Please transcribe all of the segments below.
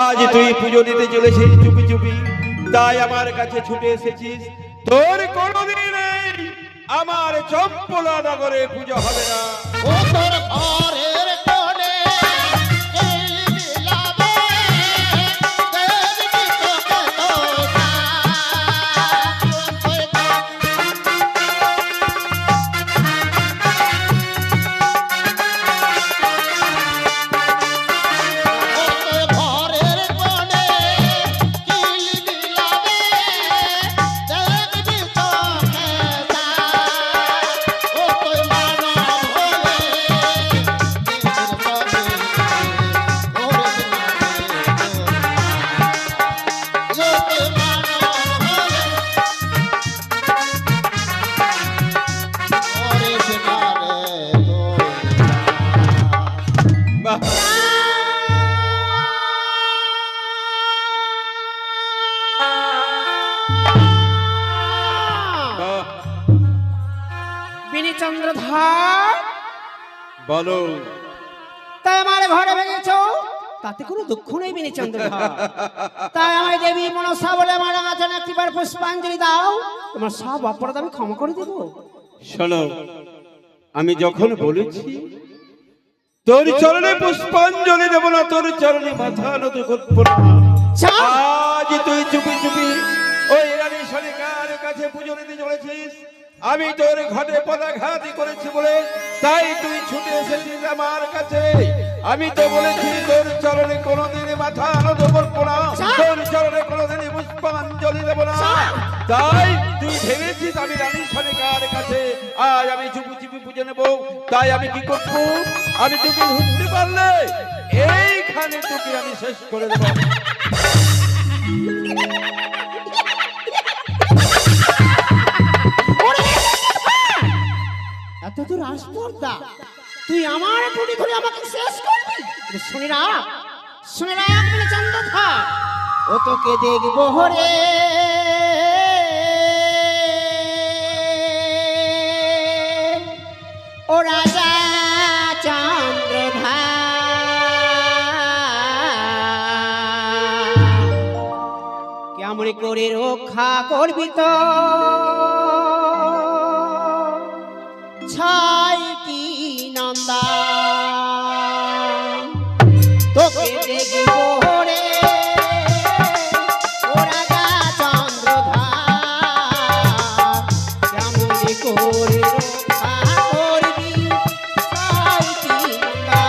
আজ তুই পুজো দিতে চলেছিস চুপি চুপি, তাই আমার কাছে ছুটে এসেছিস। তোর কোনোদিন নেই আমার চম্পলা নগরে পুজো হবে না। ও তোর ঘরের কোণে বিলাবে দেখবি তোকে তোরা। চন্দ্রধর বলো, তাই আমার ঘরে ভেঙেছো, তাতে কোনো দুঃখ নেই বিনি চন্দ্রধর। তাই আমায় দেবী মনসা বলে আমার আচরণ একটিবার পুষ্পাঞ্জলি দাও, তোমার সব অপরাধ আমি ক্ষমা করে দেবো। শোনো, আমি যখন বলেছি তোর চরণে পুষ্পাঞ্জলি দেব না, তোর চরণে মাথা নত করব না, আজ তুই চুপি চুপি ওই রানী সনিকার কাছে পুজো দিতে চলেছিস। আমি তোর ঘাটে পদাঘাতই করেছি বলে তাই তুই ছুটে এসেছিস আমার কাছে। আমি তো বলেছি তোর চরণে কোনোদিন মাথা নত করব না, তোর চরণে কোনোদিন পুষ্পাঞ্জলি দেব না। তাই তুই ভেবেছিস আমি রানী সনিকার কাছে আজ আমি চুপি চুপি পুজো নেব। তাই আমি কি করবো, আমি তোকে ধরতে পারলে এইখানে তোকে আমি শেষ করে দেব। এত তোর আসপর্দা, তুই আমার টুটি ধরে আমাকে শেষ করবি? শুনে রাখ, শুনে রাখ বিনি চন্দ্রধর, ও তোকে দেখবো হরে ও রাজা চন্দ্রধর, কেমন করে রক্ষা করবি তো ছয়টি নন্দা, তোকে দেখব রে ও রাজা চন্দ্রধর, কেমন করে রক্ষা করবি ছয়টি নন্দা।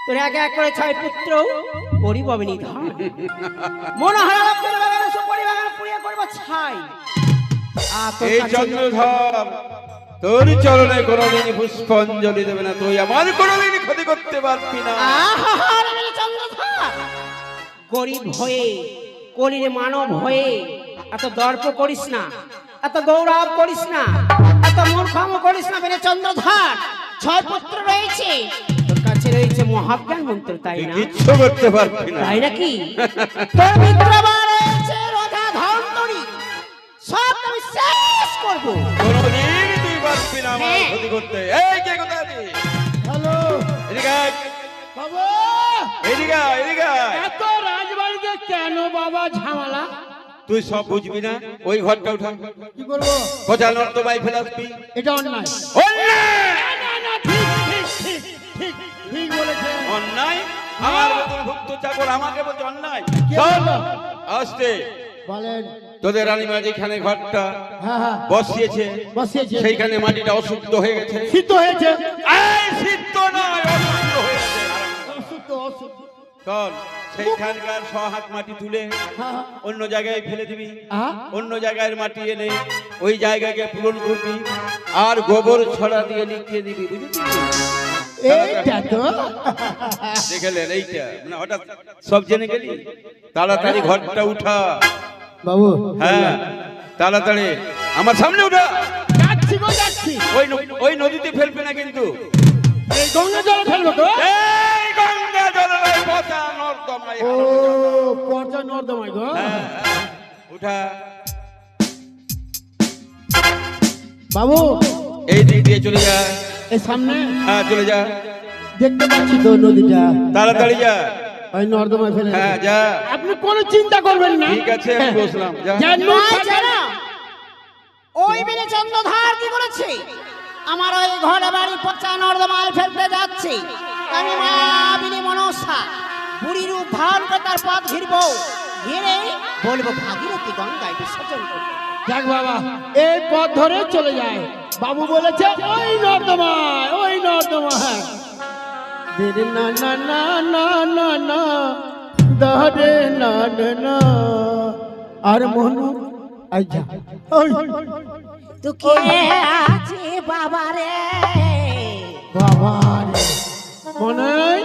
তোর এক এক করে 6 পুত্র করিব আমি নিধন। মনোহরা লক্ষ্মীর বাগানে সুপারি বাগান পুড়িয়ে করব ছাই। আর তোর এই কাছে- চন্দ্রধর তোর চরণে কোনোদিন পুষ্পাঞ্জলি দেবে না, তুই আমার কোনোদিন ক্ষতি করতে পারবি না। আহা, রে চন্দ্রধর, গরিব হয়ে কলির মানব হয়ে এত দর্প করিস না, এত গৌরব করিস না, এত মূর্খম করিস না। বেরে চন্দ্রধর, 6 পুত্র রয়েছে, তোর কাছে রয়েছে মহাজ্ঞান মন্ত্র, তাই তুই না? কিচ্ছু করতে পারবি না। তাই নাকি? তোর মিত্রবা রয়েছে রোধা ধন্তরী, সব আমি শেষ করব। কোনোদিন তুই পারবি না আমার হ্যাঁ। ক্ষতি করতে। এই কে কোথায় আছিস? হ্যালো এদিকে আয়, বাবা, এদিকে আয়, এদিকে আয়। এত রাজবাড়িতে কেন বাবা ঝামেলা? তুই সব বুঝবি না, ওই ঘরটা উঠা, কি করবো? পচা নর্দমায় ফেলে আসবি। এটা অন্যায়। অন্যায়! না না ঠিক ঠিক ঠিক ঠিক ঠিক বলেছে। অন্যায়? আমার মতন ভুক্ত চাকর আমাকে বলছে অন্যায়? কে চল, বললো? আসতে। বলেন। তোদের রানীমা যেখানে ঘরটা হ্যাঁ হ্যাঁ বসিয়েছে বসিয়েছে, সেইখানে মাটিটা অশুদ্ধ হয়ে গেছে। সিদ্ধ হয়েছে। এই সিদ্ধ নয়, অশুদ্ধ হয়ে গেছে। অশুদ্ধ অশুদ্ধ। চল, সেইখানকার 100 হাত মাটি তুলে হ্যাঁ অন্য জায়গায় ফেলে দিবি। হ্যাঁ অন্য জায়গায় মাটি এনে ওই জায়গাকে পূরণ করবি, আর গোবর ছড়া দিয়ে লিখিয়ে দিবি, বুঝেছিস? এইটা তো দেখলেন এইটা, মানে হঠাৎ সব জেনে গেলি। তাড়াতাড়ি ঘরটা উঠা। বাবু। হ্যাঁ, তাড়াতাড়ি আমার সামনে উঠা। যাচ্ছি গো যাচ্ছি। ওই নদীতে ফেলবে না কিন্তু। এই গঙ্গা জল ফেলবো তো? এই গঙ্গা জলের পচা নর্দমায় ও হারানো যাবে। পর্যা নর্দমাই গো। হ্যাঁ, উঠা। বাবু এই দিক দিয়ে চলে যা। এই সামনে হ্যাঁ, চলে যা, দেখতে পাচ্ছি তো নদীটা, তাড়াতাড়ি যা। ওই নর্দমায় ফেলে। হ্যাঁ, যা। আপনি কোনো চিন্তা করবেন না। ঠিক আছে, আমি বসলাম, যা। যার তাই নূর থাকে- জানো, ওই বেরে চন্দ্রধর কি করেছে? আমার ওই ঘরে বাড়ি পচা নর্দমায় ফেলতে যাচ্ছে। আমি মায়াবিনী মনসা বুড়ি রূপ ধারণ করে তার পথ ঘিরবো, ঘিরে বলবো ভাগীরথী গঙ্গায় বিসর্জন করতে। যাক বাবা, এই পথ ধরে চলে যায়। বাবু বলেছে ওই নর্দমায়, ওই নর্দমায়। দেরে না না না না না না, দারে না না না। আর মনু আইজা ওই তু কে আছে বাবা রে? বাবা রে, মনে হয়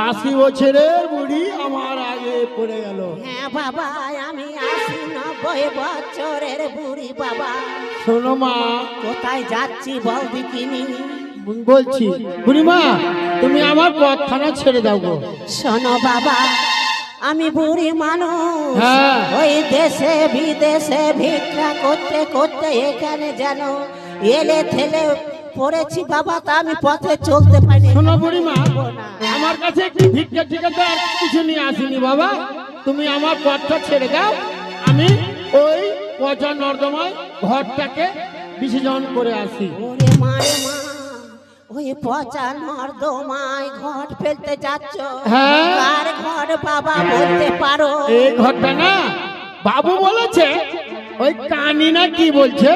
80 বছরের বুড়ি আমার আগে পড়ে গেল। হ্যাঁ বাবা, আমি 80-90 বছরের বুড়ি বাবা। শোনো মা, কোথায় যাচ্ছি বল দেখিনি? বলছি বুড়িমা, তুমি আমার পথখানা ছেড়ে দাও গো। শোনো বাবা, আমি বুড়ি মানুষ, হ্যাঁ। ওই দেশে বিদেশে ভিক্ষা করতে করতে এখানে যেন এলে থেলে পড়েছি বাবা, তা আমি পথে চলতে পারি। শোনো বুড়িমা, আমার কাছে একটি ভিক্ষা ঠিকাতে আর কিছু নিয়ে আসিনি বাবা। তুমি আমার পথটা ছেড়ে দাও, আমি ওই পচা নর্দমায় ঘরটাকে বিসর্জন করে আসি। ওরে মারে মা, ওই পচা নর্দমায় ঘট ফেলতে যাচ্ছ? হ্যাঁ। কার ঘর বাবা বলতে পারো? এই ঘরটা না, বাবু বলেছে ওই কানি না কি বলছে,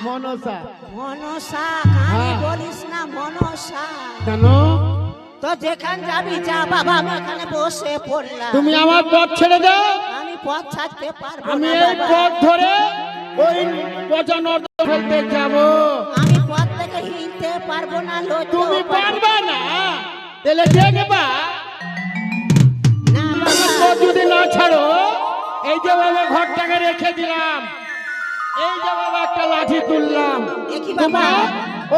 মনসা। মনসা, কানে হ্যাঁ। বলিস না মনসা। কেন? তো যেখান যাবি যা বাবা, আমি এখানে বসে পড়লাম। তুমি আমার পথ ছেড়ে দাও, আমি পথ ছাড়তে পারবো আমি না এই বাবা। পথ ধরে ওই পচা নর্দমা ফেলতে যাব। আমি পথ থেকে হিলতে পারবো না, লড়তেও তুমি পারবো পারবে না, তাহলে দেখবা না আমার বাবা। পথ যদি না ছাড়ো। এই যে বাবা ঘরটাকে রেখে দিলাম, এই যে বাবা একটা লাঠি তুললাম, দেখি বাবা। তোমার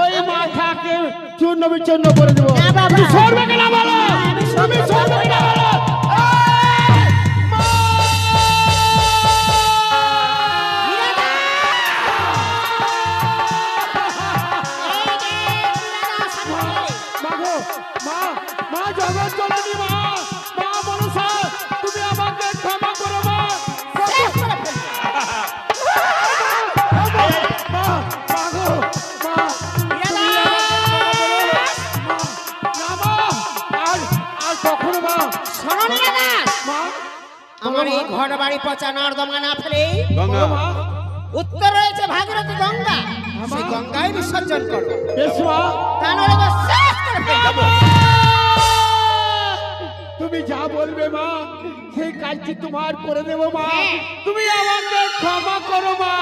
ওই মাথাকে চূর্ণ বিচূর্ণ করে দেবো। না বাবা। তুমি সরবে কিনা বলো, আমি তুমি সরবে কিনা বলো। মা গো, মা, মা জগৎ জননী মা, মা মনসা, তুমি আমাকে ক্ষমা করো মা। মা, মা গো, মা, তুমি আমাকে ক্ষমা করো। মা, না মা, আর কখনো মা, শোনো নীলাদাস, মা, আমার এই ঘর বাড়ি পচা নর্দমা না ফেলে গঙ্গা, মা, উত্তর রয়েছে ভাগীরথী গঙ্গা, সেই গঙ্গায় বিসর্জন করো। বেশ মা। তা নইলে তো শেষ করে ফেলবো। মা! তুমি যা বলবে মা সেই কাজটি তোমার করে দেব মা। হ্যাঁ। তুমি আমাকে ক্ষমা করো মা।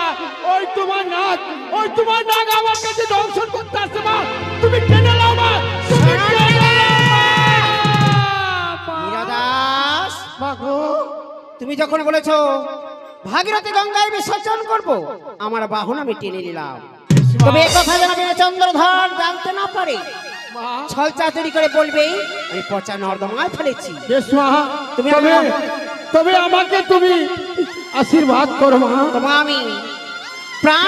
ওই তোমার নাক আমার কাছে দংশন করতে আসছে মা। তুমি টেনে নাও মা, তুমি টেনে নাও মা। মীরা দাস, মা গো, তুমি যখন বলেছো ভাগীরথী গঙ্গায় বিসর্জন করব, আমার বাহন আমি টেনে নিলাম। তবে এই কথা যেন চন্দ্রধর জানতে না পারে, মা ছল চাতুরি করে বলবে আমি পচা নর্দমায় ফেলেছি। বেশ মা, তুমি তবে আমাকে তুমি আশীর্বাদ করো মা। তোমার আমি প্রাণ